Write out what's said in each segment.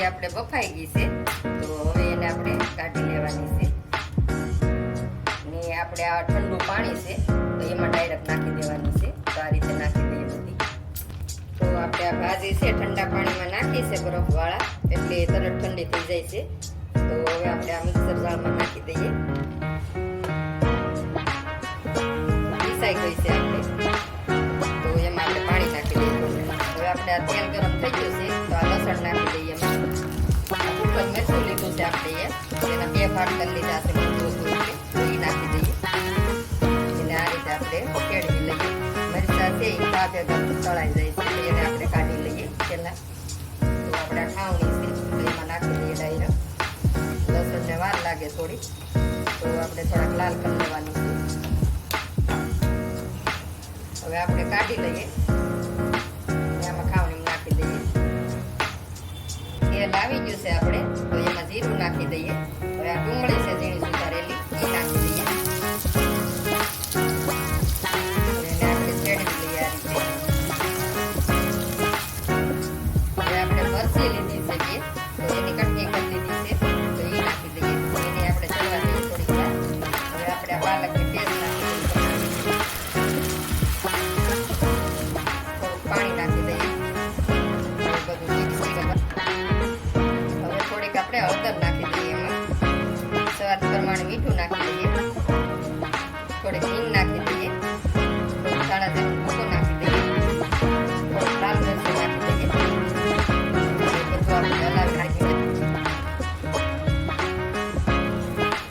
આપણે બફાઈ ગઈ છે, તો હવે એને આપણે કાઢી લેવાની છે ને આપણે આ ઠંડુ પાણી છે તો એમાં ડાયરેક્ટ નાખી દેવાની છે. તો આ રીતે નાખી દઈએ બધી. તો આપણે આ ભાજી છે ઠંડા પાણીમાં નાખી છે બરફવાળા, એટલે તરત ઠંડી થઈ જાય છે. તો હવે આપણે આ મિક્સર જારમાં નાખી દઈએ. પીસાઈ ગઈ છે આપણે, તો એમાં આપણે પાણી નાખી દઈએ. હવે આપણે આ તેલ ગરમ થઈ ગયું છે, તો આ લસણ નાખી દઈએ એમાં. કુકર મેથું લીધું છે આપણે, એના 2 ભાગ કરી લીધા છે, મોટું તો એ નાખી દઈએ. એને આ રીતે આપણે કેળવી લઈએ. મરચાં છે એ ભાગે તળાઈ જાય છે, એને આપણે કાઢી લઈએ પહેલા. તો આપણે ખાવણી છે તો એમાં નાખી દઈએ ડાયરેક્ટ. લસણને વાર લાગે થોડી, તો આપણે થોડાક લાલ કરી લેવાનું છે. હવે આપણે કાઢી લઈએ, આમાં ખાવણી નાખી દઈએ. તેલ આવી ગયું છે આપણે, તો એમાં જીરું નાખી દઈએ. હવે આ ડુંગળી છે ઝીણી સુધારેલી એ નાખી દઈએ. એને આપણે છેડવી લઈએ આ રીતે. હવે આપણે મરચી લીધી છે 2, તો એની કટકી કરી લીધી છે, તો એ નાખી દઈએ. એને આપણે ચડવા દઈએ થોડીક વાર. હવે આપણે આ પાલકની પેસ્ટ નાખી દઈએ. થોડુંક પાણી નાખી દઈએ. બધું મિક્સ કરવા. હવે થોડીક આપણે હળદર નાખી દઈએ એમાં. સ્વાદ પ્રમાણે મીઠું નાખી દઈએ. થોડીક હિંગ નાખી દઈએ. થોડુંક ધાણા જીરું ભૂકો નાખી દઈએ. થોડુંક લાલ મરચું નાખી દઈએ. બધું આપણે હલાવી નાખીએ.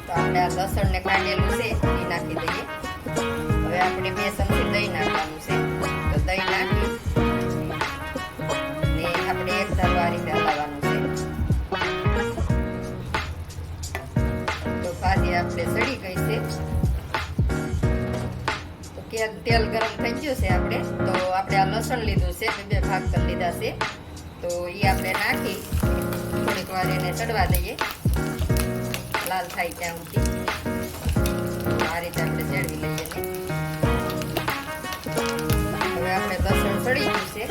તો આપણે આ લસણને કાઢેલું છે એ નાખી દઈએ. હવે આપણે 2 ચમચી દહીં નાખવાનું છે, તો દહીં નાખી ને આપણે એક ધારો આ રીતે હલાવવાનું છે. તો ભાજી આપણે સડી ગઈ છે. તો તેલ ગરમ થઈ ગયું છે આપણે, તો આપણે આ લસણ લીધું છે, 2 ભાગ કરી લીધા છે, તો એ આપણે નાખી થોડીક વાર એને ચડવા દઈએ, લાલ થાય ત્યાં સુધી. આ રીતે આપણે ચડવી લઈએ. હવે આપણે લસણ સડી ગયું છે,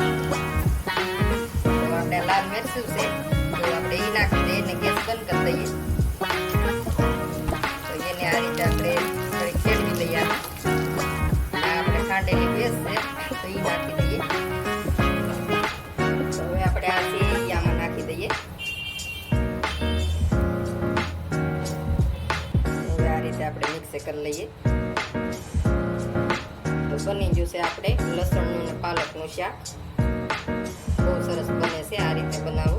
તો આપણે લાલ મરચું છે, તો આપણે એ નાખી દઈએ અને ગેસ બંધ કરી દઈએ. તો એને આ રીતે આપણે થોડીક ચડવી લઈએ. આપણે ખાંડેલી ભેંસ છે તો એ નાખી દઈએ. તો હવે આપણે આ છે આમાં નાખી દઈએ. હવે આ રીતે આપણે મિક્સ કરી લઈએ. તો બની ગયું છે આપણે લસણનું અને પાલકનું શાક. બહુ સરસ બને છે, આ રીતે બનાવો.